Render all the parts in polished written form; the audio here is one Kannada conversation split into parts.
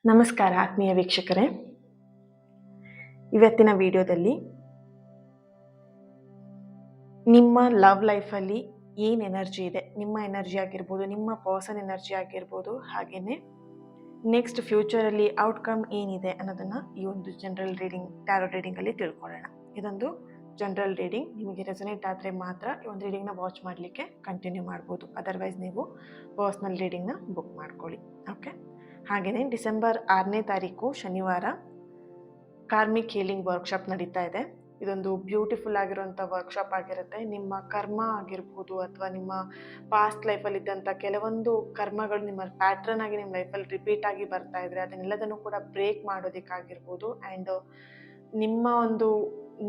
ನಮಸ್ಕಾರ ಆತ್ಮೀಯ ವೀಕ್ಷಕರೇ. ಇವತ್ತಿನ ವಿಡಿಯೋದಲ್ಲಿ ನಿಮ್ಮ ಲವ್ ಲೈಫಲ್ಲಿ ಏನು ಎನರ್ಜಿ ಇದೆ, ನಿಮ್ಮ ಎನರ್ಜಿ ಆಗಿರ್ಬೋದು, ನಿಮ್ಮ ಪರ್ಸನ್ ಎನರ್ಜಿ ಆಗಿರ್ಬೋದು, ಹಾಗೆಯೇ ನೆಕ್ಸ್ಟ್ ಫ್ಯೂಚರಲ್ಲಿ ಔಟ್ಕಮ್ ಏನಿದೆ ಅನ್ನೋದನ್ನು ಈ ಒಂದು ಜನರಲ್ ರೀಡಿಂಗ್, ಟ್ಯಾರೋ ರೀಡಿಂಗಲ್ಲಿ ತಿಳ್ಕೊಳ್ಳೋಣ. ಇದೊಂದು ಜನರಲ್ ರೀಡಿಂಗ್. ನಿಮಗೆ ರೆಸನೇಟ್ ಆದರೆ ಮಾತ್ರ ಈ ಒಂದು ರೀಡಿಂಗ್ನ ವಾಚ್ ಮಾಡಲಿಕ್ಕೆ ಕಂಟಿನ್ಯೂ ಮಾಡ್ಬೋದು. ಅದರ್ವೈಸ್ ನೀವು ಪರ್ಸ್ನಲ್ ರೀಡಿಂಗ್ನ ಬುಕ್ ಮಾಡ್ಕೊಳ್ಳಿ. ಓಕೆ. ಹಾಗೆಯೇ ಡಿಸೆಂಬರ್ 6ನೇ ತಾರೀಕು ಶನಿವಾರ ಕಾರ್ಮಿಕ್ ಹೀಲಿಂಗ್ ವರ್ಕ್ಶಾಪ್ ನಡೀತಾ ಇದೆ. ಇದೊಂದು ಬ್ಯೂಟಿಫುಲ್ ಆಗಿರುವಂಥ ವರ್ಕ್ಶಾಪ್ ಆಗಿರುತ್ತೆ. ನಿಮ್ಮ ಕರ್ಮ ಆಗಿರ್ಬೋದು ಅಥವಾ ನಿಮ್ಮ ಪಾಸ್ಟ್ ಲೈಫಲ್ಲಿ ಇದ್ದಂಥ ಕೆಲವೊಂದು ಕರ್ಮಗಳು ನಿಮ್ಮ ಪ್ಯಾಟ್ರನ್ ಆಗಿ ನಿಮ್ಮ ಲೈಫಲ್ಲಿ ರಿಪೀಟ್ ಆಗಿ ಬರ್ತಾ ಇದ್ರೆ ಅದನ್ನೆಲ್ಲದನ್ನು ಕೂಡ ಬ್ರೇಕ್ ಮಾಡೋದಕ್ಕಾಗಿರ್ಬೋದು. ಆ್ಯಂಡ್ ನಿಮ್ಮ ಒಂದು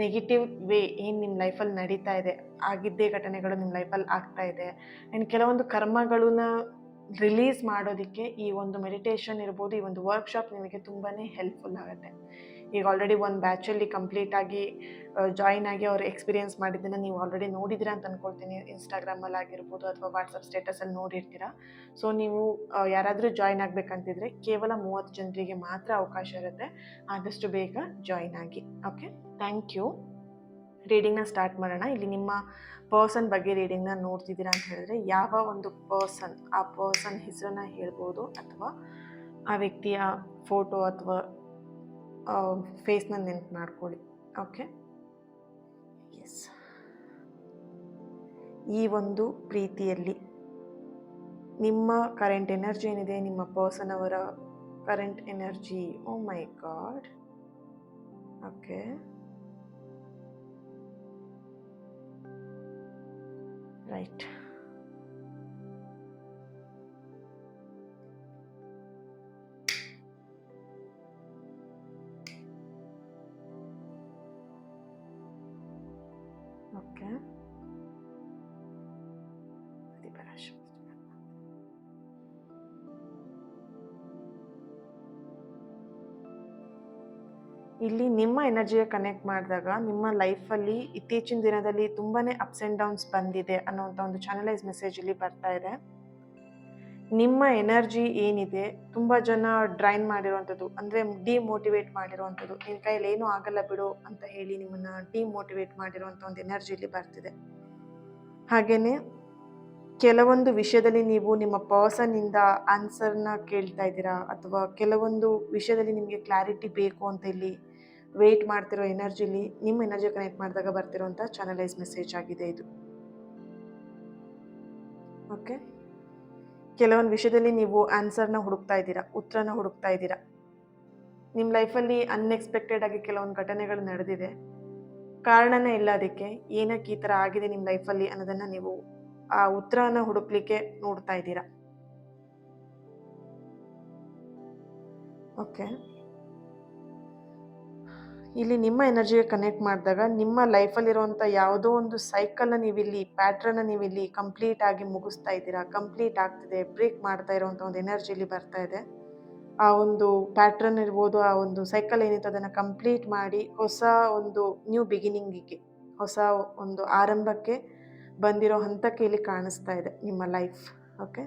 ನೆಗೆಟಿವ್ ವೇ ಏನು ನಿಮ್ಮ ಲೈಫಲ್ಲಿ ನಡೀತಾ ಇದೆ, ಆಗಿದ್ದೇ ಘಟನೆಗಳು ನಿಮ್ಮ ಲೈಫಲ್ಲಿ ಆಗ್ತಾ ಇದೆ, ಆ್ಯಂಡ್ ಕೆಲವೊಂದು ಕರ್ಮಗಳನ್ನ ರಿಲೀಸ್ ಮಾಡೋದಕ್ಕೆ ಈ ಒಂದು ಮೆಡಿಟೇಷನ್ ಇರ್ಬೋದು, ಈ ಒಂದು ವರ್ಕ್ಶಾಪ್ ನಿಮಗೆ ತುಂಬಾ ಹೆಲ್ಪ್ಫುಲ್ ಆಗುತ್ತೆ. ಈಗ ಆಲ್ರೆಡಿ ಒಂದು ಬ್ಯಾಚಲ್ಲಿ ಕಂಪ್ಲೀಟ್ ಆಗಿ ಜಾಯಿನ್ ಆಗಿ ಅವರು ಎಕ್ಸ್ಪೀರಿಯನ್ಸ್ ಮಾಡಿದ್ದನ್ನು ನೀವು ಆಲ್ರೆಡಿ ನೋಡಿದ್ದೀರಾ ಅಂತ ಅಂದ್ಕೊಳ್ತೀನಿ. ಇನ್ಸ್ಟಾಗ್ರಾಮಲ್ಲಿ ಆಗಿರ್ಬೋದು ಅಥವಾ ವಾಟ್ಸಪ್ ಸ್ಟೇಟಸಲ್ಲಿ ನೋಡಿರ್ತೀರಾ. ಸೊ ನೀವು ಯಾರಾದರೂ ಜಾಯಿನ್ ಆಗಬೇಕಂತಿದ್ರೆ ಕೇವಲ 30 ಜನರಿಗೆ ಮಾತ್ರ ಅವಕಾಶ ಇರುತ್ತೆ. ಆದಷ್ಟು ಬೇಗ ಜಾಯಿನ್ ಆಗಿ. Okay, thank you. ರೀಡಿಂಗ್ನ ಸ್ಟಾರ್ಟ್ ಮಾಡೋಣ. ಇಲ್ಲಿ ನಿಮ್ಮ ಪರ್ಸನ್ ಬಗ್ಗೆ ರೀಡಿಂಗ್ನ ನೋಡ್ತಿದ್ದೀರಾ ಅಂತ ಹೇಳಿದ್ರೆ ಯಾವ ಒಂದು ಪರ್ಸನ್, ಆ ಪರ್ಸನ್ ಹೆಸರನ್ನ ಹೇಳ್ಬೋದು ಅಥವಾ ಆ ವ್ಯಕ್ತಿಯ ಫೋಟೋ ಅಥವಾ ಫೇಸ್ನ ನೆನ್ಪು ಮಾಡ್ಕೊಳ್ಳಿ. Okay, yes. ಈ ಒಂದು ಪ್ರೀತಿಯಲ್ಲಿ ನಿಮ್ಮ ಕರೆಂಟ್ ಎನರ್ಜಿ ಏನಿದೆ, ನಿಮ್ಮ ಪರ್ಸನ್ ಅವರ current energy, O my god. Okay, right. Okay, ಇಲ್ಲಿ ನಿಮ್ಮ ಎನರ್ಜಿಗೆ ಕನೆಕ್ಟ್ ಮಾಡಿದಾಗ ನಿಮ್ಮ ಲೈಫಲ್ಲಿ ಇತ್ತೀಚಿನ ದಿನದಲ್ಲಿ ತುಂಬಾ ಅಪ್ಸ್ ಆ್ಯಂಡ್ ಡೌನ್ಸ್ ಬಂದಿದೆ ಅನ್ನೋಂಥ ಒಂದು ಚಾನಲೈಸ್ ಮೆಸೇಜ್ ಇಲ್ಲಿ ಬರ್ತಾ ಇದೆ. ನಿಮ್ಮ ಎನರ್ಜಿ ಏನಿದೆ ತುಂಬ ಜನ ಡ್ರೈನ್ ಮಾಡಿರುವಂಥದ್ದು, ಅಂದರೆ ಡಿಮೋಟಿವೇಟ್ ಮಾಡಿರುವಂಥದ್ದು, ನಿನ್ನ ಕೈಯಲ್ಲಿ ಏನೂ ಆಗಲ್ಲ ಬಿಡು ಅಂತ ಹೇಳಿ ನಿಮ್ಮನ್ನು ಡಿಮೋಟಿವೇಟ್ ಮಾಡಿರುವಂಥ ಒಂದು ಎನರ್ಜಿ ಇಲ್ಲಿ ಬರ್ತಿದೆ. ಹಾಗೆಯೇ ಕೆಲವೊಂದು ವಿಷಯದಲ್ಲಿ ನೀವು ನಿಮ್ಮ ಪರ್ಸನ್ನಿಂದ ಆನ್ಸರ್ನ ಕೇಳ್ತಾ ಇದ್ದೀರಾ ಅಥವಾ ಕೆಲವೊಂದು ವಿಷಯದಲ್ಲಿ ನಿಮಗೆ ಕ್ಲಾರಿಟಿ ಬೇಕು ಅಂತ ಇಲ್ಲಿ ವೆಯ್ಟ್ ಮಾಡ್ತಿರೋ ಎನರ್ಜಿಲಿ ನಿಮ್ಮ ಎನರ್ಜಿ ಕನೆಕ್ಟ್ ಮಾಡಿದಾಗ ಬರ್ತಿರೋಂಥ ಚಾನಲೈಸ್ ಮೆಸೇಜ್ ಆಗಿದೆ ಇದು. ಓಕೆ, ಕೆಲವೊಂದು ವಿಷಯದಲ್ಲಿ ನೀವು ಆನ್ಸರ್ನ ಹುಡುಕ್ತಾ ಇದ್ದೀರಾ, ಉತ್ತರನ ಹುಡುಕ್ತಾ ಇದ್ದೀರಾ. ನಿಮ್ಮ ಲೈಫಲ್ಲಿ ಅನ್ಎಕ್ಸ್ಪೆಕ್ಟೆಡ್ ಆಗಿ ಕೆಲವೊಂದು ಘಟನೆಗಳು ನಡೆದಿದೆ, ಕಾರಣನೇ ಇಲ್ಲ ಅದಕ್ಕೆ, ಏನಕ್ಕೆ ಈ ಥರ ಆಗಿದೆ ನಿಮ್ಮ ಲೈಫಲ್ಲಿ ಅನ್ನೋದನ್ನು ನೀವು ಆ ಉತ್ತರನ ಹುಡುಕ್ಲಿಕ್ಕೆ ನೋಡ್ತಾ ಇದ್ದೀರಾ. ಓಕೆ, ಇಲ್ಲಿ ನಿಮ್ಮ ಎನರ್ಜಿಗೆ ಕನೆಕ್ಟ್ ಮಾಡಿದಾಗ ನಿಮ್ಮ ಲೈಫಲ್ಲಿರುವಂಥ ಯಾವುದೋ ಒಂದು ಸೈಕಲ್ನ ನೀವಿಲ್ಲಿ, ಪ್ಯಾಟ್ರನ್ನ ನೀವಿಲ್ಲಿ ಕಂಪ್ಲೀಟ್ ಆಗಿ ಮುಗಿಸ್ತಾ ಇದ್ದೀರಾ, ಕಂಪ್ಲೀಟ್ ಆಗ್ತಿದೆ, ಬ್ರೇಕ್ ಮಾಡ್ತಾ ಇರೋವಂಥ ಒಂದು ಎನರ್ಜಿಲಿ ಬರ್ತಾ ಇದೆ. ಆ ಒಂದು ಪ್ಯಾಟ್ರನ್ ಇರ್ಬೋದು, ಆ ಒಂದು ಸೈಕಲ್ ಏನಿತ್ತು ಅದನ್ನು ಕಂಪ್ಲೀಟ್ ಮಾಡಿ ಹೊಸ ಒಂದು ನ್ಯೂ ಬಿಗಿನಿಂಗಿಗೆ, ಹೊಸ ಒಂದು ಆರಂಭಕ್ಕೆ ಬಂದಿರೋ ಹಂತಕ್ಕೆ ಇಲ್ಲಿ ಕಾಣಿಸ್ತಾ ಇದೆ ನಿಮ್ಮ ಲೈಫ್. Okay,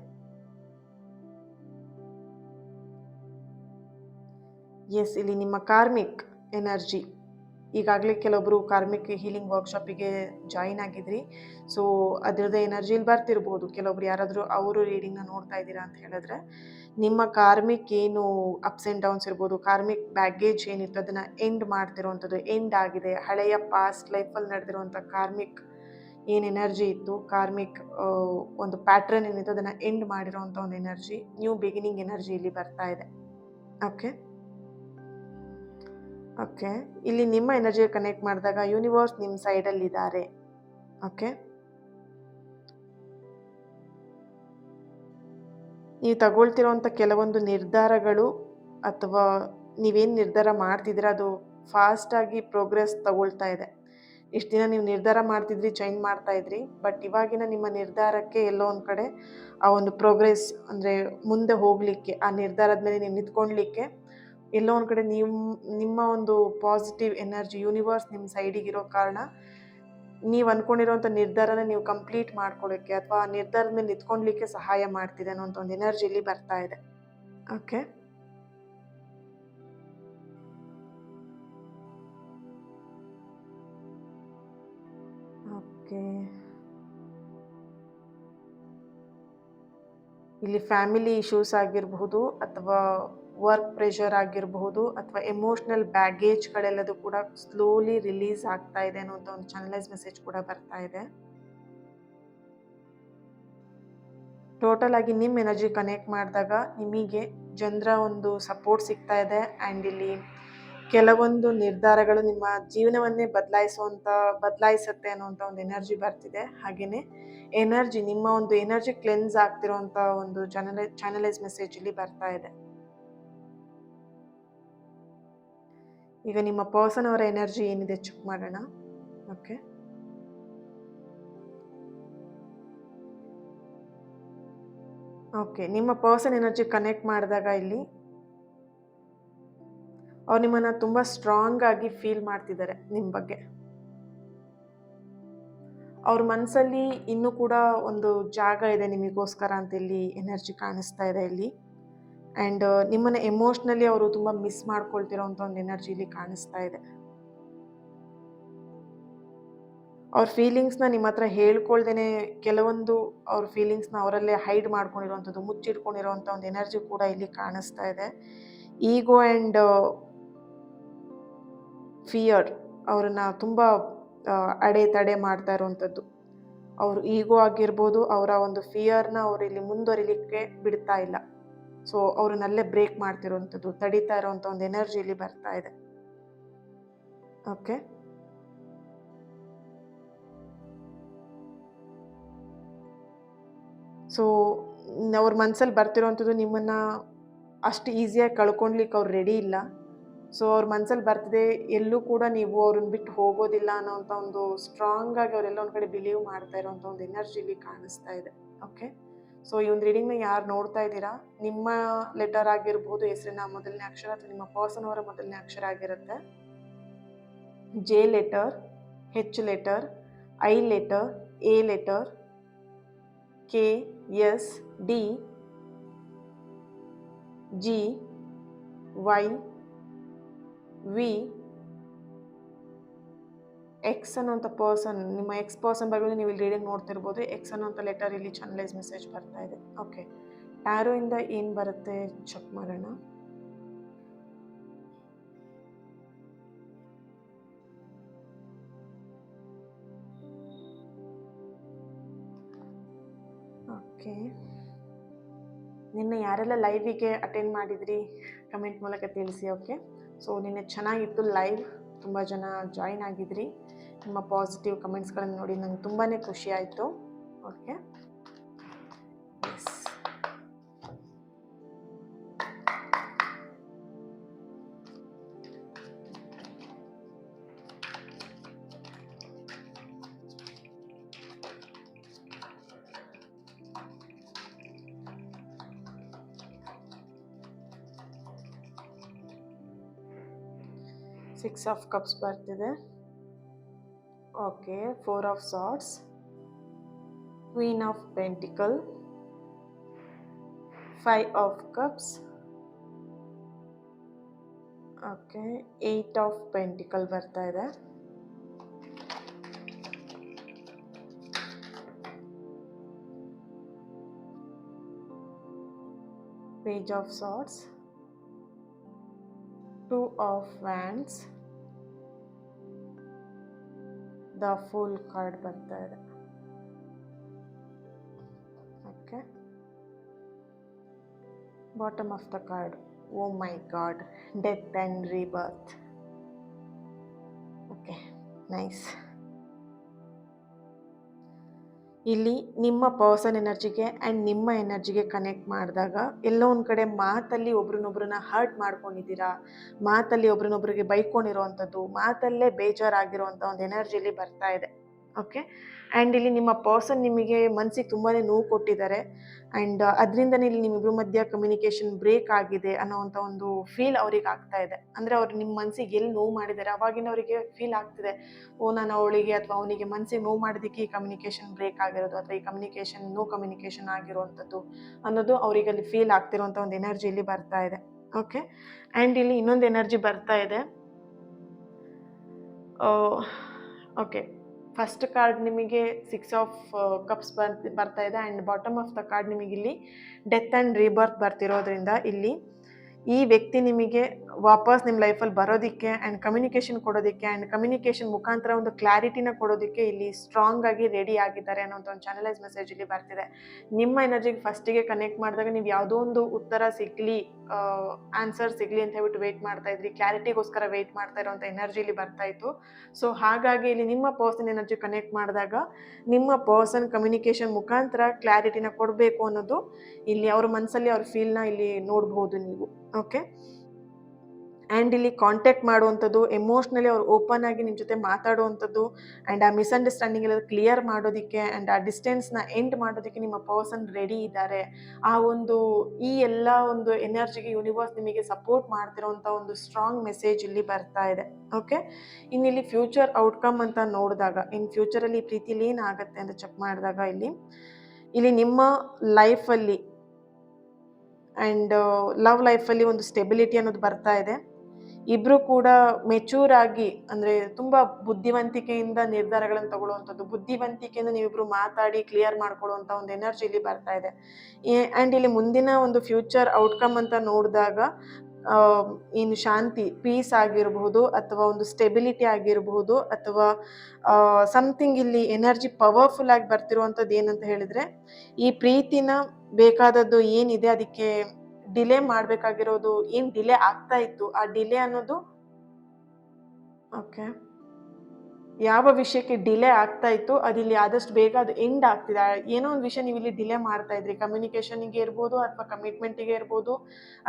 S. ಇಲ್ಲಿ ನಿಮ್ಮ ಕಾರ್ಮಿಕ್ ಎನರ್ಜಿ, ಈಗಾಗಲೇ ಕೆಲವೊಬ್ಬರು ಕಾರ್ಮಿಕ್ ಹೀಲಿಂಗ್ ವರ್ಕ್ಶಾಪಿಗೆ ಜಾಯಿನ್ ಆಗಿದ್ರಿ. ಸೊ ಅದರದ್ದೇ ಎನರ್ಜಿ ಇಲ್ಲಿ ಬರ್ತಿರ್ಬೋದು. ಕೆಲವೊಬ್ರು ಯಾರಾದರೂ ಅವರು ರೀಡಿಂಗ್ನ ನೋಡ್ತಾ ಇದ್ದೀರಾ ಅಂತ ಹೇಳಿದ್ರೆ ನಿಮ್ಮ ಕಾರ್ಮಿಕ್ ಏನು ಅಪ್ಸ್ ಆ್ಯಂಡ್ ಡೌನ್ಸ್ ಇರ್ಬೋದು, ಕಾರ್ಮಿಕ್ ಬ್ಯಾಗೇಜ್ ಏನಿತ್ತು ಅದನ್ನು ಎಂಡ್ ಮಾಡ್ತಿರೋವಂಥದ್ದು, ಎಂಡ್ ಆಗಿದೆ. ಹಳೆಯ ಪಾಸ್ಟ್ ಲೈಫಲ್ಲಿ ನಡೆದಿರುವಂಥ ಕಾರ್ಮಿಕ್ ಏನು ಎನರ್ಜಿ ಇತ್ತು, ಕಾರ್ಮಿಕ್ ಒಂದು ಪ್ಯಾಟ್ರನ್ ಏನಿತ್ತು ಅದನ್ನು ಎಂಡ್ ಮಾಡಿರೋವಂಥ ಒಂದು ಎನರ್ಜಿ, ನ್ಯೂ ಬಿಗಿನಿಂಗ್ ಎನರ್ಜಿ ಇಲ್ಲಿ ಬರ್ತಾ ಇದೆ. ಓಕೆ, ಓಕೆ, ಇಲ್ಲಿ ನಿಮ್ಮ ಎನರ್ಜಿಗೆ ಕನೆಕ್ಟ್ ಮಾಡಿದಾಗ ಯೂನಿವರ್ಸ್ ನಿಮ್ಮ ಸೈಡಲ್ಲಿದ್ದಾರೆ. ಓಕೆ, ನೀವು ತಗೊಳ್ತಿರೋವಂಥ ಕೆಲವೊಂದು ನಿರ್ಧಾರಗಳು ಅಥವಾ ನೀವೇನು ನಿರ್ಧಾರ ಮಾಡ್ತಿದ್ದೀರಾ ಅದು ಫಾಸ್ಟಾಗಿ ಪ್ರೋಗ್ರೆಸ್ ತಗೊಳ್ತಾ ಇದೆ. ಇಷ್ಟು ದಿನ ನೀವು ನಿರ್ಧಾರ ಮಾಡ್ತಿದ್ರಿ, ಚೇಂಜ್ ಮಾಡ್ತಾ ಇದ್ರಿ, ಬಟ್ ಇವಾಗಿನ ನಿಮ್ಮ ನಿರ್ಧಾರಕ್ಕೆ ಎಲ್ಲೋ ಒಂದು ಕಡೆ ಆ ಒಂದು ಪ್ರೋಗ್ರೆಸ್, ಅಂದರೆ ಮುಂದೆ ಹೋಗಲಿಕ್ಕೆ, ಆ ನಿರ್ಧಾರದ ಮೇಲೆ ನೀವು ನಿಂತ್ಕೊಳ್ಲಿಕ್ಕೆ ಎಲ್ಲೋ ಒಂದು ಕಡೆ ನಿಮ್ಮ ಒಂದು ಪಾಸಿಟಿವ್ ಎನರ್ಜಿ, ಯೂನಿವರ್ಸ್ ನಿಮ್ಮ ಸೈಡಿಗಿರೋ ಕಾರಣ ನೀವು ಅಂದ್ಕೊಂಡಿರೋಂಥ ನಿರ್ಧಾರನ ನೀವು ಕಂಪ್ಲೀಟ್ ಮಾಡ್ಕೊಳ್ಳೋಕ್ಕೆ ಅಥವಾ ಆ ನಿರ್ಧಾರದ ಮೇಲೆ ನಿಂತ್ಕೊಳ್ಲಿಕ್ಕೆ ಸಹಾಯ ಮಾಡ್ತಿದೆ ಅನ್ನೋಂಥ ಒಂದು ಎನರ್ಜಿ ಇಲ್ಲಿ ಬರ್ತಾ ಇದೆ. ಓಕೆ, ಓಕೆ, ಇಲ್ಲಿ ಫ್ಯಾಮಿಲಿ ಇಶ್ಯೂಸ್ ಆಗಿರಬಹುದು ಅಥವಾ ವರ್ಕ್ ಪ್ರೆಷರ್ ಆಗಿರಬಹುದು ಅಥವಾ ಎಮೋಷ್ನಲ್ ಬ್ಯಾಗೇಜ್ಗಳೆಲ್ಲದು ಕೂಡ ಸ್ಲೋಲಿ ರಿಲೀಸ್ ಆಗ್ತಾ ಇದೆ ಅನ್ನೋಂಥ ಒಂದು ಚಾನಲೈಸ್ ಮೆಸೇಜ್ ಕೂಡ ಬರ್ತಾ ಇದೆ. ಟೋಟಲ್ ಆಗಿ ನಿಮ್ಮ ಎನರ್ಜಿ ಕನೆಕ್ಟ್ ಮಾಡಿದಾಗ ನಿಮಗೆ ಜನರ ಒಂದು ಸಪೋರ್ಟ್ ಸಿಗ್ತಾ ಇದೆ. ಆ್ಯಂಡ್ ಇಲ್ಲಿ ಕೆಲವೊಂದು ನಿರ್ಧಾರಗಳು ನಿಮ್ಮ ಜೀವನವನ್ನೇ ಬದಲಾಯಿಸುತ್ತೆ ಅನ್ನೋಂಥ ಒಂದು ಎನರ್ಜಿ ಬರ್ತಿದೆ. ಹಾಗೆಯೇ ನಿಮ್ಮ ಒಂದು ಎನರ್ಜಿ ಕ್ಲೆನ್ಸ್ ಆಗ್ತಿರೋಂಥ ಒಂದು ಚಾನಲೈಸ್ ಮೆಸೇಜ್ ಇಲ್ಲಿ ಬರ್ತಾ ಇದೆ. ಈಗ ನಿಮ್ಮ ಪರ್ಸನ್ ಅವರ ಎನರ್ಜಿ ಏನಿದೆ ಚೆಕ್ ಮಾಡೋಣ. ಓಕೆ, ಓಕೆ, ನಿಮ್ಮ ಪರ್ಸನ್ ಎನರ್ಜಿ ಕನೆಕ್ಟ್ ಮಾಡಿದಾಗ ಇಲ್ಲಿ ಅವ್ರು ನಿಮ್ಮನ್ನು ತುಂಬ ಸ್ಟ್ರಾಂಗ್ ಆಗಿ ಫೀಲ್ ಮಾಡ್ತಿದ್ದಾರೆ ನಿಮ್ಮ ಬಗ್ಗೆ. ಅವ್ರ ಮನಸ್ಸಲ್ಲಿ ಇನ್ನೂ ಕೂಡ ಒಂದು ಜಾಗ ಇದೆ ನಿಮಗೋಸ್ಕರ ಅಂತ ಇಲ್ಲಿ ಎನರ್ಜಿ ಕಾಣಿಸ್ತಾ ಇದೆ ಇಲ್ಲಿ. ಆ್ಯಂಡ್ ನಿಮ್ಮನ್ನು ಎಮೋಷ್ನಲಿ ಅವರು ತುಂಬ ಮಿಸ್ ಮಾಡ್ಕೊಳ್ತಿರೋಂಥ ಒಂದು ಎನರ್ಜಿ ಇಲ್ಲಿ ಕಾಣಿಸ್ತಾ ಇದೆ. ಅವ್ರ ಫೀಲಿಂಗ್ಸ್ನ ನಿಮ್ಮ ಹತ್ರ ಹೇಳ್ಕೊಳ್ದೇನೆ ಕೆಲವೊಂದು ಅವ್ರ ಫೀಲಿಂಗ್ಸ್ನ ಅವರಲ್ಲೇ ಹೈಡ್ ಮಾಡ್ಕೊಂಡಿರೋವಂಥದ್ದು, ಮುಚ್ಚಿಟ್ಕೊಂಡಿರೋವಂಥ ಒಂದು ಎನರ್ಜಿ ಕೂಡ ಇಲ್ಲಿ ಕಾಣಿಸ್ತಾ ಇದೆ. ಈಗೋ ಆ್ಯಂಡ್ ಫಿಯರ್ ಅವ್ರನ್ನ ತುಂಬ ಅಡೆತಡೆ ಮಾಡ್ತಾ ಇರೋವಂಥದ್ದು. ಅವರು ಈಗೋ ಆಗಿರ್ಬೋದು, ಅವರ ಒಂದು ಫಿಯರ್ನ ಅವರು ಇಲ್ಲಿ ಮುಂದುವರಿಲಿಕ್ಕೆ ಬಿಡ್ತಾ ಇಲ್ಲ. ಸೊ ಅವ್ರನ್ನಲ್ಲೇ ಬ್ರೇಕ್ ಮಾಡ್ತಿರೋವಂಥದ್ದು, ತಡೀತಾ ಇರೋವಂಥ ಒಂದು ಎನರ್ಜಿ ಇಲ್ಲಿ ಬರ್ತಾ ಇದೆ. ಓಕೆ, ಸೊ ಅವ್ರ ಮನಸ್ಸಲ್ಲಿ ಬರ್ತಿರೋವಂಥದ್ದು ನಿಮ್ಮನ್ನು ಅಷ್ಟು ಈಸಿಯಾಗಿ ಕಳ್ಕೊಳ್ಲಿಕ್ಕೆ ಅವ್ರು ರೆಡಿ ಇಲ್ಲ. ಸೊ ಅವ್ರ ಮನಸ್ಸಲ್ಲಿ ಬರ್ತಿದೆ ಎಲ್ಲೂ ಕೂಡ ನೀವು ಅವ್ರನ್ನ ಬಿಟ್ಟು ಹೋಗೋದಿಲ್ಲ ಅನ್ನೋಂಥ ಒಂದು ಸ್ಟ್ರಾಂಗ್ ಆಗಿ ಅವರೆಲ್ಲ ಒಂದು ಕಡೆ ಬಿಲೀವ್ ಮಾಡ್ತಾ ಇರೋವಂಥ ಒಂದು ಎನರ್ಜಿ ಇಲ್ಲಿ ಕಾಣಿಸ್ತಾ ಇದೆ. ಓಕೆ, ಸೊ ಈ ಒಂದು ರೀಡಿಂಗ್ನ ಯಾರು ನೋಡ್ತಾ ಇದ್ದೀರಾ, ನಿಮ್ಮ ಲೆಟರ್ ಆಗಿರ್ಬೋದು, ಹೆಸರಿನ ಮೊದಲನೇ ಅಕ್ಷರ ಅಥವಾ ನಿಮ್ಮ ಪರ್ಸನ್ ಅವರ ಮೊದಲನೇ ಅಕ್ಷರ ಆಗಿರುತ್ತೆ. J letter, H letter, I letter, A letter, K, S, D, G, Y, V, X ಅನ್ನೋಂಥ ಪರ್ಸನ್, ನಿಮ್ಮ ಎಕ್ಸ್ ಪರ್ಸನ್ ಬಗ್ಗೆ ನೀವು ಇಲ್ಲಿ ರೀಡಿಂಗ್ ನೋಡ್ತಿರ್ಬೋದು. ಎಕ್ಸ್ ಅನ್ನೋಂಥ ಲೆಟರ್ ಇಲ್ಲಿ ಚಾನಲೈಸ್ ಮೆಸೇಜ್ ಬರ್ತಾ ಇದೆ. ಓಕೆ, ಟ್ಯಾರೋ ಇಂದ ಏನು ಬರುತ್ತೆ ಚೆಕ್ ಮಾಡೋಣ. ಓಕೆ, ನಿನ್ನೆ ಯಾರೆಲ್ಲ ಲೈವಿಗೆ ಅಟೆಂಡ್ ಮಾಡಿದ್ರಿ ಕಮೆಂಟ್ ಮೂಲಕ ತಿಳಿಸಿ. ಓಕೆ, ಸೊ ನಿನ್ನೆ ಚೆನ್ನಾಗಿತ್ತು ಲೈವ್, ತುಂಬ ಜನ ಜಾಯಿನ್ ಆಗಿದ್ರಿ. ನಿಮ್ಮ ಪಾಸಿಟಿವ್ ಕಮೆಂಟ್ಸ್ಗಳನ್ನು ನೋಡಿ ನಂಗೆ ತುಂಬಾ ಖುಷಿ ಆಯಿತು. Okay, yes, six of cups ಬರ್ತಿದೆ. Okay, four of swords, queen of pentacle, five of cups, okay, eight of pentacle ಬರ್ತಾ ಇದೆ. Page of swords, two of wands, the fool card ಬರ್ತಾ ಇದೆ. Okay, bottom of the card, oh my god, death and rebirth. Okay, nice. ಇಲ್ಲಿ ನಿಮ್ಮ ಪರ್ಸನ್ ಎನರ್ಜಿಗೆ ಆ್ಯಂಡ್ ನಿಮ್ಮ ಎನರ್ಜಿಗೆ ಕನೆಕ್ಟ್ ಮಾಡಿದಾಗ ಎಲ್ಲೋ ಒಂದು ಕಡೆ ಮಾತಲ್ಲಿ ಒಬ್ರನ್ನೊಬ್ರನ್ನ ಹರ್ಟ್ ಮಾಡ್ಕೊಂಡಿದ್ದೀರಾ, ಮಾತಲ್ಲಿ ಒಬ್ರನ್ನೊಬ್ರಿಗೆ ಬೈಕೊಂಡಿರೋವಂಥದ್ದು, ಮಾತಲ್ಲೇ ಬೇಜಾರಾಗಿರೋವಂಥ ಒಂದು ಎನರ್ಜಿಲಿ ಬರ್ತಾ ಇದೆ. ಓಕೆ, ಆ್ಯಂಡ್ ಇಲ್ಲಿ ನಿಮ್ಮ ಪರ್ಸನ್ ನಿಮಗೆ ಮನಸ್ಸಿಗೆ ತುಂಬಾ ನೋವು ಕೊಟ್ಟಿದ್ದಾರೆ. ಆ್ಯಂಡ್ ಅದರಿಂದನೇ ಇಲ್ಲಿ ನಿಮ್ಮಿಬ್ಬರ ಮಧ್ಯ ಕಮ್ಯುನಿಕೇಷನ್ ಬ್ರೇಕ್ ಆಗಿದೆ ಅನ್ನೋವಂಥ ಒಂದು ಫೀಲ್ ಅವ್ರಿಗೆ ಆಗ್ತಾ ಇದೆ. ಅಂದರೆ ಅವ್ರು ನಿಮ್ಮ ಮನಸ್ಸಿಗೆ ಎಲ್ಲಿ ನೋವು ಮಾಡಿದ್ದಾರೆ ಅವಾಗಿನ ಅವರಿಗೆ ಫೀಲ್ ಆಗ್ತಿದೆ, ಓ ನಾನು ಅವಳಿಗೆ ಅಥವಾ ಅವನಿಗೆ ಮನಸ್ಸಿಗೆ ನೋವು ಮಾಡೋದಕ್ಕೆ ಈ ಕಮ್ಯುನಿಕೇಷನ್ ಬ್ರೇಕ್ ಆಗಿರೋದು ಅಥವಾ ಈ ಕಮ್ಯುನಿಕೇಷನ್ ಆಗಿರುವಂಥದ್ದು ಅನ್ನೋದು ಅವರಿಗೆ ಅಲ್ಲಿ ಫೀಲ್ ಆಗ್ತಿರೋಂಥ ಒಂದು ಎನರ್ಜಿ ಇಲ್ಲಿ ಬರ್ತಾ ಇದೆ. ಓಕೆ, ಆ್ಯಂಡ್ ಇಲ್ಲಿ ಇನ್ನೊಂದು ಎನರ್ಜಿ ಬರ್ತಾ ಇದೆ. ಓಕೆ, ಫಸ್ಟ್ ಕಾರ್ಡ್ ನಿಮಗೆ 6 ಆಫ್ ಕಪ್ಸ್ ಬರ್ತಾ ಇದೆ and bottom of the card ನಿಮಗೆ ಇಲ್ಲಿ ಡೆತ್ ಆ್ಯಂಡ್ ರೀಬರ್ತ್ ಬರ್ತಿರೋದ್ರಿಂದ ಇಲ್ಲಿ ಈ ವ್ಯಕ್ತಿ ನಿಮಗೆ ವಾಪಸ್ ನಿಮ್ಮ ಲೈಫಲ್ಲಿ ಬರೋದಕ್ಕೆ ಆ್ಯಂಡ್ ಕಮ್ಯುನಿಕೇಷನ್ ಕೊಡೋದಕ್ಕೆ ಆ್ಯಂಡ್ ಕಮ್ಯುನಿಕೇಷನ್ ಮುಖಾಂತರ ಒಂದು ಕ್ಲಾರಿಟಿನ ಕೊಡೋದಕ್ಕೆ ಇಲ್ಲಿ ಸ್ಟ್ರಾಂಗ್ ಆಗಿ ರೆಡಿ ಆಗಿದ್ದಾರೆ ಅನ್ನೋಂಥ ಒಂದು ಚಾನಲೈಸ್ ಮೆಸೇಜ್ ಇಲ್ಲಿ ಬರ್ತಿದೆ. ನಿಮ್ಮ ಎನರ್ಜಿಗೆ ಫಸ್ಟಿಗೆ ಕನೆಕ್ಟ್ ಮಾಡಿದಾಗ ನೀವು ಯಾವುದೋ ಒಂದು ಉತ್ತರ ಸಿಗಲಿ, ಆನ್ಸರ್ ಸಿಗಲಿ ಅಂತ ಹೇಳ್ಬಿಟ್ಟು ವೆಯ್ಟ್ ಮಾಡ್ತಾ ಇದ್ರಿ, ಕ್ಲಾರಿಟಿಗೋಸ್ಕರ ವೆಯ್ಟ್ ಮಾಡ್ತಾ ಇರೋಂಥ ಎನರ್ಜಿ ಇಲ್ಲಿ ಬರ್ತಾ ಇತ್ತು. ಸೊ ಹಾಗಾಗಿ ಇಲ್ಲಿ ನಿಮ್ಮ ಪರ್ಸನ್ ಎನರ್ಜಿ ಕನೆಕ್ಟ್ ಮಾಡಿದಾಗ ನಿಮ್ಮ ಪರ್ಸನ್ ಕಮ್ಯುನಿಕೇಷನ್ ಮುಖಾಂತರ ಕ್ಲಾರಿಟಿನ ಕೊಡಬೇಕು ಅನ್ನೋದು ಇಲ್ಲಿ ಅವ್ರ ಮನಸ್ಸಲ್ಲಿ ಅವ್ರ ಫೀಲ್ನ ಇಲ್ಲಿ ನೋಡ್ಬೋದು ನೀವು. ಓಕೆ, ಆ್ಯಂಡ್ ಇಲ್ಲಿ ಕಾಂಟ್ಯಾಕ್ಟ್ ಮಾಡುವಂಥದ್ದು, ಎಮೋಷ್ನಲಿ ಅವ್ರು ಓಪನ್ ಆಗಿ ನಿಮ್ಮ ಜೊತೆ ಮಾತಾಡುವಂಥದ್ದು ಆ್ಯಂಡ್ ಆ ಮಿಸ್ಅಂಡರ್ಸ್ಟ್ಯಾಂಡಿಂಗ್ ಎಲ್ಲ ಕ್ಲಿಯರ್ ಮಾಡೋದಕ್ಕೆ ಆ್ಯಂಡ್ ಆ ಡಿಸ್ಟೆನ್ಸ್ನ ಎಂಡ್ ಮಾಡೋದಕ್ಕೆ ನಿಮ್ಮ ಪರ್ಸನ್ ರೆಡಿ ಇದ್ದಾರೆ. ಆ ಒಂದು ಈ ಎಲ್ಲ ಒಂದು ಎನರ್ಜಿಗೆ ಯೂನಿವರ್ಸ್ ನಿಮಗೆ ಸಪೋರ್ಟ್ ಮಾಡ್ತಿರೋಂಥ ಒಂದು ಸ್ಟ್ರಾಂಗ್ ಮೆಸೇಜ್ ಇಲ್ಲಿ ಬರ್ತಾ ಇದೆ. ಓಕೆ, ಇನ್ನಿಲ್ಲಿ ಫ್ಯೂಚರ್ ಔಟ್ಕಮ್ ಅಂತ ನೋಡಿದಾಗ ಇನ್ ಫ್ಯೂಚರಲ್ಲಿ ಪ್ರೀತಿಲಿ ಏನಾಗುತ್ತೆ ಅಂತ ಚೆಕ್ ಮಾಡಿದಾಗ ಇಲ್ಲಿ ನಿಮ್ಮ ಲೈಫಲ್ಲಿ ಆ್ಯಂಡ್ ಲವ್ ಲೈಫಲ್ಲಿ ಒಂದು ಸ್ಟೆಬಿಲಿಟಿ ಅನ್ನೋದು ಬರ್ತಾ ಇದೆ. ಇಬ್ಬರು ಕೂಡ ಮೆಚೂರ್ ಆಗಿ, ಅಂದರೆ ತುಂಬ ಬುದ್ಧಿವಂತಿಕೆಯಿಂದ ನಿರ್ಧಾರಗಳನ್ನು ತಗೊಳ್ಳುವಂಥದ್ದು, ಬುದ್ಧಿವಂತಿಕೆಯಿಂದ ನೀವಿಬ್ಬರು ಮಾತಾಡಿ ಕ್ಲಿಯರ್ ಮಾಡ್ಕೊಳ್ಳುವಂಥ ಒಂದು ಎನರ್ಜಿ ಇಲ್ಲಿ ಬರ್ತಾ ಇದೆ. ಆ್ಯಂಡ್ ಇಲ್ಲಿ ಮುಂದಿನ ಒಂದು ಫ್ಯೂಚರ್ ಔಟ್ಕಮ್ ಅಂತ ನೋಡಿದಾಗ ಇನ್ನು ಶಾಂತಿ, ಪೀಸ್ ಆಗಿರಬಹುದು ಅಥವಾ ಒಂದು ಸ್ಟೆಬಿಲಿಟಿ ಆಗಿರಬಹುದು ಅಥವಾ ಸಮಥಿಂಗ್ ಇಲ್ಲಿ ಎನರ್ಜಿ ಪವರ್ಫುಲ್ ಆಗಿ ಬರ್ತಿರುವಂಥದ್ದು ಏನಂತ ಹೇಳಿದರೆ, ಈ ಪ್ರೀತಿನ ಬೇಕಾದದ್ದು ಏನಿದೆ ಅದಕ್ಕೆ ಡಿಲೇ ಮಾಡಬೇಕಾಗಿರೋದು ಏನು ಡಿಲೇ ಆಗ್ತಾ ಇತ್ತು, ಆ ಡಿಲೇ ಅನ್ನೋದು ಓಕೆ ಯಾವ ವಿಷಯಕ್ಕೆ ಡಿಲೇ ಆಗ್ತಾ ಇತ್ತು ಅದಿಲ್ಲಿ ಆದಷ್ಟು ಬೇಗ ಅದು ಎಂಡ್ ಆಗ್ತಿದೆ. ಏನೋ ಒಂದು ವಿಷಯ ನೀವು ಇಲ್ಲಿ ಡಿಲೇ ಮಾಡ್ತಾ ಇದ್ರಿ, ಕಮ್ಯುನಿಕೇಷನ್ಗೆ ಇರ್ಬೋದು ಅಥವಾ ಕಮಿಟ್ಮೆಂಟಿಗೆ ಇರ್ಬೋದು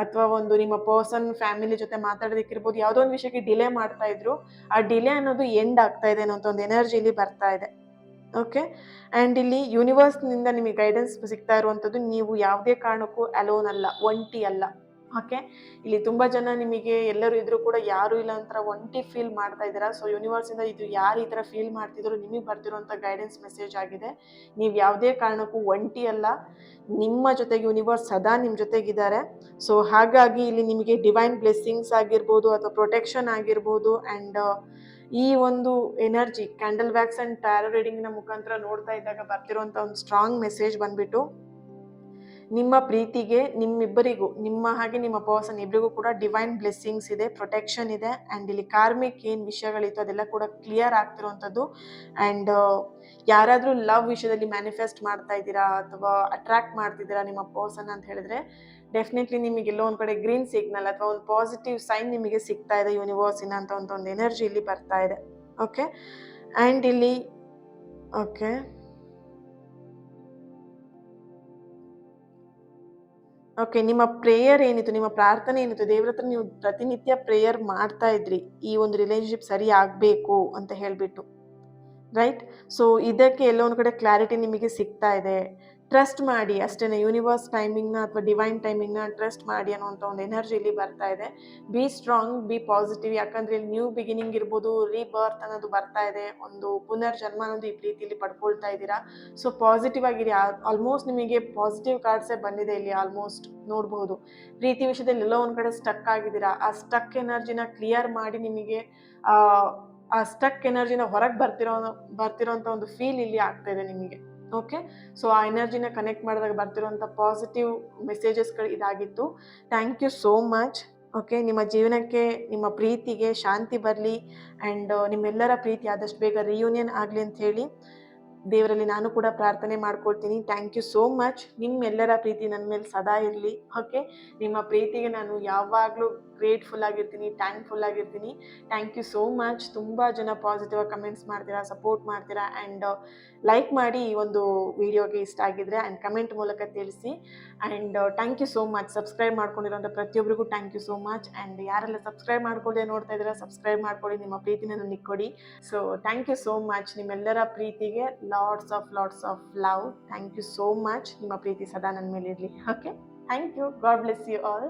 ಅಥವಾ ಒಂದು ನಿಮ್ಮ ಪರ್ಸನ್ ಫ್ಯಾಮಿಲಿ ಜೊತೆ ಮಾತಾಡೋದಕ್ಕೆ ಇರ್ಬೋದು, ಯಾವುದೋ ಒಂದು ವಿಷಯಕ್ಕೆ ಡಿಲೇ ಮಾಡ್ತಾ ಇದ್ರು, ಆ ಡಿಲೇ ಅನ್ನೋದು ಎಂಡ್ ಆಗ್ತಾ ಇದೆ ಅನ್ನೋಂಥ ಒಂದು ಎನರ್ಜಿ ಇಲ್ಲಿ ಬರ್ತಾ ಇದೆ. ಓಕೆ, ಆ್ಯಂಡ್ ಇಲ್ಲಿ ಯೂನಿವರ್ಸ್ನಿಂದ ನಿಮಗೆ ಗೈಡೆನ್ಸ್ ಸಿಗ್ತಾ ಇರುವಂಥದ್ದು, ನೀವು ಯಾವುದೇ ಕಾರಣಕ್ಕೂ ಅಲೋನ್ ಅಲ್ಲ, ಒಂಟಿ ಅಲ್ಲ. ಓಕೆ, ಇಲ್ಲಿ ತುಂಬ ಜನ ನಿಮಗೆ ಎಲ್ಲರೂ ಇದ್ರೂ ಕೂಡ ಯಾರೂ ಇಲ್ಲ ಅಂತ ಒಂಟಿ ಫೀಲ್ ಮಾಡ್ತಾ ಇದ್ದೀರಾ. ಸೊ ಯೂನಿವರ್ಸಿಂದ ಇದು ಯಾರು ಈ ಥರ ಫೀಲ್ ಮಾಡ್ತಿದ್ರು ನಿಮಗೆ ಬರ್ತಿರೋಂಥ ಗೈಡೆನ್ಸ್ ಮೆಸೇಜ್ ಆಗಿದೆ. ನೀವು ಯಾವುದೇ ಕಾರಣಕ್ಕೂ ಒಂಟಿ ಅಲ್ಲ, ನಿಮ್ಮ ಜೊತೆಗೆ ಯೂನಿವರ್ಸ್ ಸದಾ ನಿಮ್ಮ ಜೊತೆಗಿದ್ದಾರೆ. ಸೊ ಹಾಗಾಗಿ ಇಲ್ಲಿ ನಿಮಗೆ ಡಿವೈನ್ ಬ್ಲೆಸ್ಸಿಂಗ್ಸ್ ಆಗಿರ್ಬೋದು ಅಥವಾ ಪ್ರೊಟೆಕ್ಷನ್ ಆಗಿರ್ಬೋದು ಆ್ಯಂಡ್ ಈ ಒಂದು energy candle wax and tarot ರೀಡಿಂಗ್ನ ಮುಖಾಂತರ ನೋಡ್ತಾ ಇದ್ದಾಗ ಬರ್ತಿರೋಂಥ ಒಂದು ಸ್ಟ್ರಾಂಗ್ ಮೆಸೇಜ್ ಬಂದ್ಬಿಟ್ಟು, ನಿಮ್ಮ ಪ್ರೀತಿಗೆ ನಿಮ್ಮಿಬ್ಬರಿಗೂ, ನಿಮ್ಮ ಹಾಗೆ ನಿಮ್ಮ ಪರ್ಸನ್ ಇಬ್ಬರಿಗೂ ಕೂಡ ಡಿವೈನ್ ಬ್ಲೆಸ್ಸಿಂಗ್ಸ್ ಇದೆ, ಪ್ರೊಟೆಕ್ಷನ್ ಇದೆ ಆ್ಯಂಡ್ ಇಲ್ಲಿ ಕಾರ್ಮಿಕ್ ಏನು ವಿಷಯಗಳಿತ್ತು ಅದೆಲ್ಲ ಕೂಡ ಕ್ಲಿಯರ್ ಆಗ್ತಿರೋವಂಥದ್ದು. ಆ್ಯಂಡ್ ಯಾರಾದರೂ ಲವ್ ವಿಷಯದಲ್ಲಿ ಮ್ಯಾನಿಫೆಸ್ಟ್ ಮಾಡ್ತಾ ಇದ್ದೀರಾ ಅಥವಾ ಅಟ್ರಾಕ್ಟ್ ಮಾಡ್ತಿದ್ದೀರಾ ನಿಮ್ಮ ಪರ್ಸನ್ ಅಂತ ಹೇಳಿದ್ರೆ, ಡೆಫಿನೆಟ್ಲಿ ನಿಮಗೆ ಎಲ್ಲೋ ಒಂದು ಕಡೆ ಗ್ರೀನ್ ಸಿಗ್ನಲ್ ಅಥವಾ ಒಂದು ಪಾಸಿಟಿವ್ ಸೈನ್ ನಿಮಗೆ ಸಿಗ್ತಾ ಇದೆ ಯೂನಿವರ್ಸಿನ ಅಂತ ಒಂದು ಎನರ್ಜಿ ಇಲ್ಲಿ ಬರ್ತಾ ಇದೆ. ಓಕೆ, ಆ್ಯಂಡ್ ಇಲ್ಲಿ ಓಕೆ ಓಕೆ ನಿಮ್ಮ ಪ್ರೇಯರ್ ಏನಿತ್ತು, ನಿಮ್ಮ ಪ್ರಾರ್ಥನೆ ಏನಿತ್ತು, ದೇವ್ರ ಹತ್ರ ನೀವು ಪ್ರತಿನಿತ್ಯ ಪ್ರೇಯರ್ ಮಾಡ್ತಾ ಇದ್ರಿ ಈ ಒಂದು ರಿಲೇಶನ್ಶಿಪ್ ಸರಿ ಆಗಬೇಕು ಅಂತ ಹೇಳಿಬಿಟ್ಟು, ರೈಟ್? ಸೊ ಇದಕ್ಕೆ ಎಲ್ಲೋ ಒಂದು ಕಡೆ ಕ್ಲಾರಿಟಿ ನಿಮಗೆ ಸಿಗ್ತಾ ಇದೆ. ಟ್ರಸ್ಟ್ ಮಾಡಿ ಅಷ್ಟೇ, ಯೂನಿವರ್ಸ್ ಟೈಮಿಂಗ್ನ ಅಥವಾ ಡಿವೈನ್ ಟೈಮಿಂಗ್ನ ಟ್ರಸ್ಟ್ ಮಾಡಿ ಅನ್ನೋಂಥ ಒಂದು ಎನರ್ಜಿ ಇಲ್ಲಿ ಬರ್ತಾ ಇದೆ. ಬಿ ಸ್ಟ್ರಾಂಗ್, ಬಿ ಪಾಸಿಟಿವ್, ಯಾಕಂದರೆ ಇಲ್ಲಿ ನ್ಯೂ ಬಿಗಿನಿಂಗ್ ಇರ್ಬೋದು, ರೀಬರ್ತ್ ಅನ್ನೋದು ಬರ್ತಾ ಇದೆ, ಒಂದು ಪುನರ್ಜನ್ಮ ಅನ್ನೋದು ಈ ಪ್ರೀತಿಯಲ್ಲಿ ಪಡ್ಕೊಳ್ತಾ ಇದ್ದೀರಾ. ಸೊ ಪಾಸಿಟಿವ್ ಆಗಿರಿ. ಆಲ್ಮೋಸ್ಟ್ ನಿಮಗೆ ಪಾಸಿಟಿವ್ ಕಾರ್ಡ್ಸೇ ಬಂದಿದೆ ಇಲ್ಲಿ. ಆಲ್ಮೋಸ್ಟ್ ನೋಡ್ಬೋದು ಪ್ರೀತಿ ವಿಷಯದಲ್ಲಿ ಎಲ್ಲೋ ಒಂದು ಕಡೆ ಸ್ಟಕ್ ಆಗಿದ್ದೀರಾ. ಆ ಸ್ಟಕ್ ಎನರ್ಜಿನ ಕ್ಲಿಯರ್ ಮಾಡಿ ನಿಮಗೆ ಆ ಸ್ಟಕ್ ಎನರ್ಜಿನ ಹೊರಗೆ ಬರ್ತಿರೋಂಥ ಒಂದು ಫೀಲ್ ಇಲ್ಲಿ ಆಗ್ತಾ ಇದೆ ನಿಮಗೆ. ಓಕೆ, ಸೊ ಆ ಎನರ್ಜಿನ ಕನೆಕ್ಟ್ ಮಾಡಿದಾಗ ಬರ್ತಿರೋಂಥ ಪಾಸಿಟಿವ್ ಮೆಸೇಜಸ್ಗಳು ಇದಾಗಿತ್ತು. Thank you so much. Okay, ನಿಮ್ಮ ಜೀವನಕ್ಕೆ, ನಿಮ್ಮ ಪ್ರೀತಿಗೆ ಶಾಂತಿ ಬರಲಿ ಆ್ಯಂಡ್ ನಿಮ್ಮೆಲ್ಲರ ಪ್ರೀತಿ ಆದಷ್ಟು ಬೇಗ ರಿಯೂನಿಯನ್ ಆಗಲಿ ಅಂತ ಹೇಳಿ ದೇವರಲ್ಲಿ ನಾನು ಕೂಡ ಪ್ರಾರ್ಥನೆ ಮಾಡ್ಕೊಳ್ತೀನಿ. Thank you so much. ನಿಮ್ಮೆಲ್ಲರ ಪ್ರೀತಿ ನನ್ನ ಮೇಲೆ ಸದಾ ಇರಲಿ. ಓಕೆ, ನಿಮ್ಮ ಪ್ರೀತಿಗೆ ನಾನು ಯಾವಾಗಲೂ ಗ್ರೇಟ್ಫುಲ್ ಆಗಿರ್ತೀನಿ, ಥ್ಯಾಂಕ್ಫುಲ್ ಆಗಿರ್ತೀನಿ. Thank you so much. ತುಂಬ ಜನ ಪಾಸಿಟಿವ್ ಆಗಿ ಕಮೆಂಟ್ಸ್ ಮಾಡ್ತೀರಾ, ಸಪೋರ್ಟ್ ಮಾಡ್ತೀರಾ ಆ್ಯಂಡ್ ಲೈಕ್ ಮಾಡಿ ಈ ಒಂದು ವಿಡಿಯೋಗೆ ಇಷ್ಟ ಆಗಿದ್ರೆ ಆ್ಯಂಡ್ ಕಮೆಂಟ್ ಮೂಲಕ ತಿಳಿಸಿ. And thank you so much. Subscribe ಮಾಡ್ಕೊಂಡಿರೋಂಥ ಪ್ರತಿಯೊಬ್ಬರಿಗೂ thank you so much. And ಯಾರೆಲ್ಲ ಸಬ್ಸ್ಕ್ರೈಬ್ ಮಾಡ್ಕೊಳ್ಳದೆ ನೋಡ್ತಾ ಇದ್ದೀರಾ, ಸಬ್ಸ್ಕ್ರೈಬ್ ಮಾಡ್ಕೊಳ್ಳಿ, ನಿಮ್ಮ ಪ್ರೀತಿನ ನನಗೆ ಕೊಡಿ. So thank you so much. ನಿಮ್ಮೆಲ್ಲರ ಪ್ರೀತಿಗೆ lots of love. Thank you so much. ನಿಮ್ಮ ಪ್ರೀತಿ ಸದಾ ನನ್ನ ಮೇಲೆ ಇರಲಿ. Okay, thank you. God bless you all.